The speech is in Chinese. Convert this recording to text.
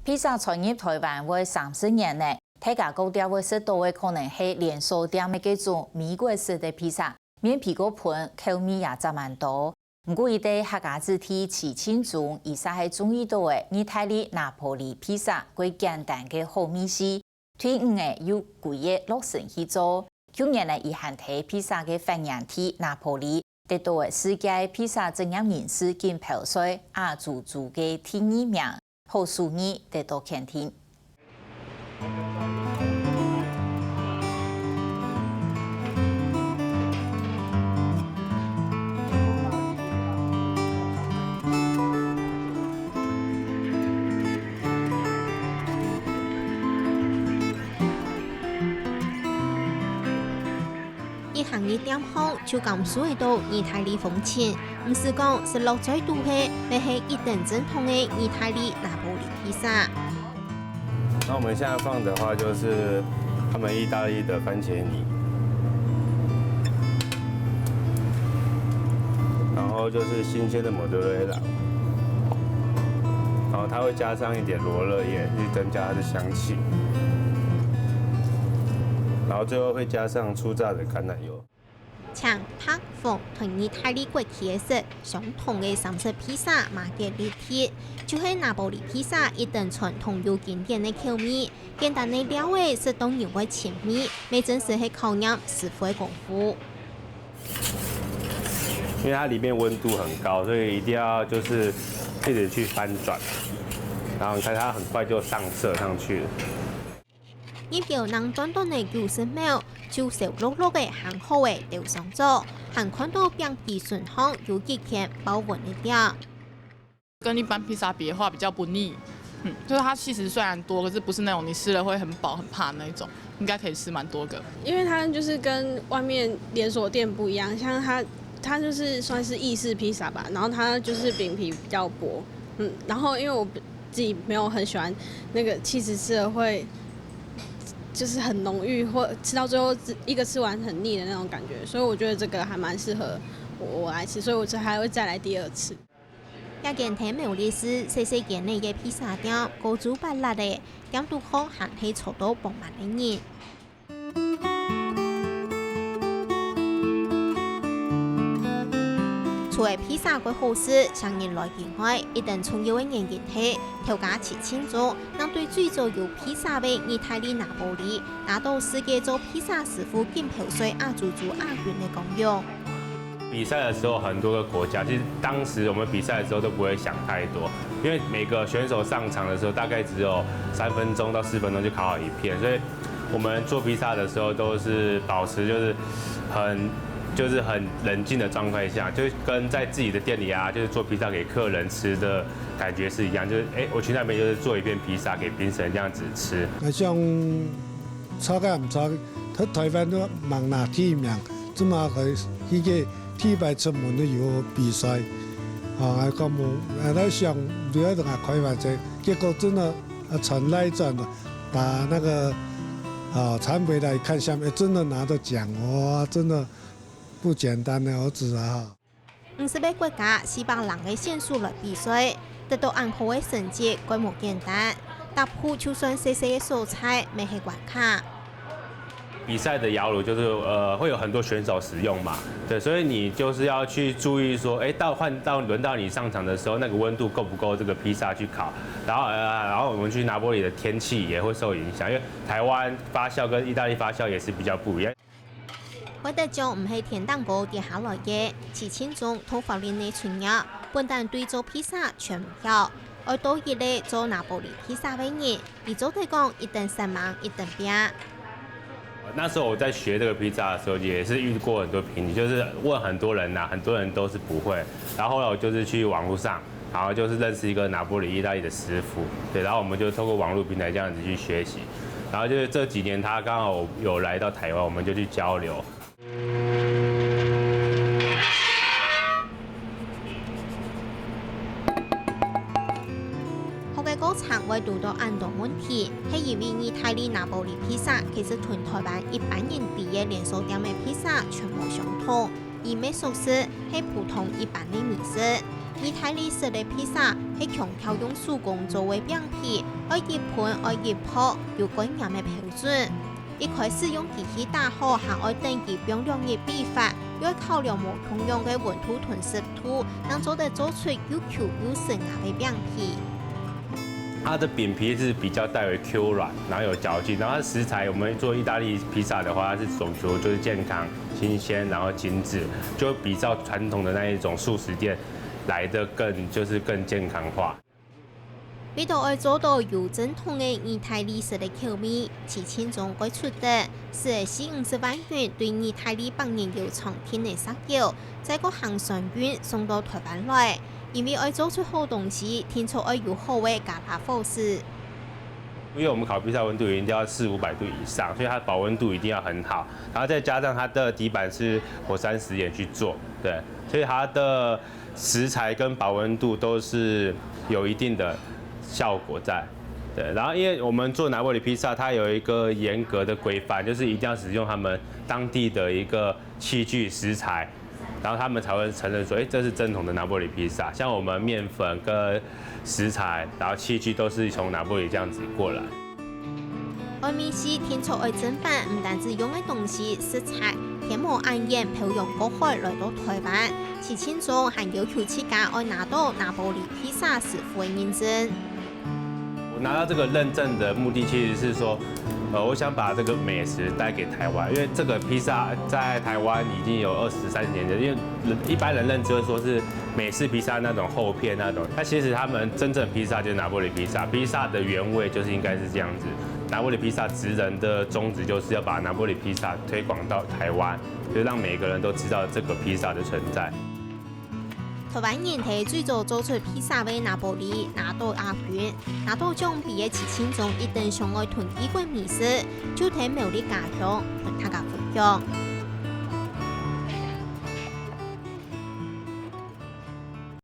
披萨传入台湾为30年呢，大家高调会食到的可能是连锁店的嗰種美國式的披薩，面皮個盤口味也雜蠻多。不過伊哋客家子弟起慶中，伊實係中意到的意大利拿破里披薩，佢簡單嘅好味絲，推五個有貴嘅落成去做。去年呢，伊韓睇披薩嘅發源地拿破里，得到嘅世界披薩正樣人士金泡水亞洲組嘅第2名。好數年得到肯定。一行嘅店鋪就咁數到意大利風情，唔是講是落在都係，而係一等正統嘅意大利拿破里披薩。那我們現在放的話，就是他們意大利的番茄泥，然後就是新鮮的摩德雷拉，然後它會加上一點羅勒葉去增加它的香氣。然後最後會加上初榨的橄欖油。像拍鳳同意大利國旗色相同嘅三色披薩馬格利鐵，就係拿破里披薩一等傳統又經典嘅口味。簡單嘅料味是當然會前面，未真是係考驗師傅嘅功夫。因為它裡面溫度很高，所以一定要就是一直去翻轉，然後你看它很快就上色上去了。一表能短短的90秒，就熟碌碌的很好的調上咗，還看到邊皮順烘有幾片包穩一點。跟一般披薩比的話，比較不膩。就是它其實雖然多，可是不是那種你吃了會很飽很怕那種，應該可以吃蠻多個。因為它就是跟外面連鎖店不一樣，像它就是算是意式披薩吧，然後它就是餅皮比較薄，然後因為我自己沒有很喜歡那個起司吃了會。就是很濃郁，或吃到最後一個吃完很膩的那種感覺，所以我覺得這個還蠻適合我來吃，所以我還會再來第二次。一間睇苗栗市細細間嘅披薩店，高煮白辣嘅，店都好行起坐到傍晚嘅人。除了披薩嘅好食，上人來見外，一定重要嘅人件係調價切清楚，能對最早有披薩嘅意大利拿破里拿到世界做披薩師傅金泡水亞洲組亞軍嘅功用。比賽的時候，很多個國家，其實當時我們比賽的時候都不會想太多，因為每個選手上場的時候大概只有3分鐘到4分鐘就烤好一片，所以我們做披薩的時候都是保持就是很冷靜的狀態下，就跟在自己的店裡啊，就是做披薩給客人吃的感覺是一樣，就是我去那邊就是做一片披薩給評審這樣子吃。像差價唔差，喺台灣都盲拿第1名，咁嘛佢呢個體排出門都有比賽，咁我喺想第2同埋開發者，結果真的傳來戰了，把那個產品來看下面，真的拿到獎，哇，真的。不簡單的兒子啊！50個國家400人嘅選手來比賽，得到按好嘅成績，規模簡單。搭鋪就算細細嘅蔬菜，未係關卡。比賽的窯爐就是會有很多選手使用嘛，對，所以你就是要去注意說，輪到你上場的時候，那個溫度夠不夠這個披薩去烤，然後我們去拿破里的天氣也會受影響，因為台灣發酵跟意大利發酵也是比較不一樣。我哋將唔係天蛋糕跌下來嘅，切清中土法煉嘅傳入，本但對做披薩全唔曉，愛多熱咧做拿破里披薩嘅人，而早地講一定神忙一定拼。那時候我在學這個披薩的時候，也是遇過很多瓶頸，就是問很多人很多人都是不會。然後後來我就是去網絡上，然後就是認識一個拿破里意大利的師傅，對，然後我們就透過網絡平台這樣子去學習。然後就是這幾年他剛好有來到台灣，我們就去交流。學嘅過程會遇到很多問題，係因為意大利拿破里披薩其實同台灣一般人哋嘅連鎖店嘅披薩全部相同，伊美熟食是普通一般的米食。意大利式的披萨是强调用手工作为饼皮，爱一盘爱一泡，有关键的标准。一开始用机器打好，还爱登记冰凉的比法，要考量无同样的温度同湿度，能做出又 Q 又省牙的饼皮。它的饼皮是比较带为 Q 软，然后有嚼劲，然后它的食材我们做意大利披萨的话，它是讲究就是健康、新鲜，然后精致，就比照传统的那一种素食店来的更健康化。为到爱做到有正统的意大利式的口味，7000种该出的是40-50万元对意大利百年有长天的杀油，再个行船运送到台湾来。因为爱做出好东西，天出爱有好的加拉伙食。因为我们烤披萨温度一定要400-500度以上，所以它的保温度一定要很好，然后再加上它的底板是火山石岩去做，对，所以它的食材跟保温度都是有一定的效果在。对，然后因为我们做拿坡里披萨，它有一个严格的规范，就是一定要使用他们当地的一个器具食材。然后他们才会承认说，这是正统的拿坡里披萨。像我们面粉跟食材，然后器具都是从拿坡里这样子过来。外面是天出爱砧板，唔单止用的东西食材，天幕暗烟漂洋过海来到台湾，7000种还要求企家爱拿到拿坡里披萨师傅的认证。我拿到这个认证的目的其实是说，我想把这个美食带给台湾，因为这个披萨在台湾已经有20-30年了。因为一般人认知会说是美式披萨那种厚片那种，但其实他们真正披萨就是拿坡里披萨，披萨的原味就是应该是这样子。拿坡里披萨职人的宗旨就是要把拿坡里披萨推广到台湾，就让每个人都知道这个披萨的存在。台湾人体最早做出披萨的拿坡里拿到亚军，拿到奖比的7000种一定上爱囤几罐美食，就睇苗栗家乡同大家分享。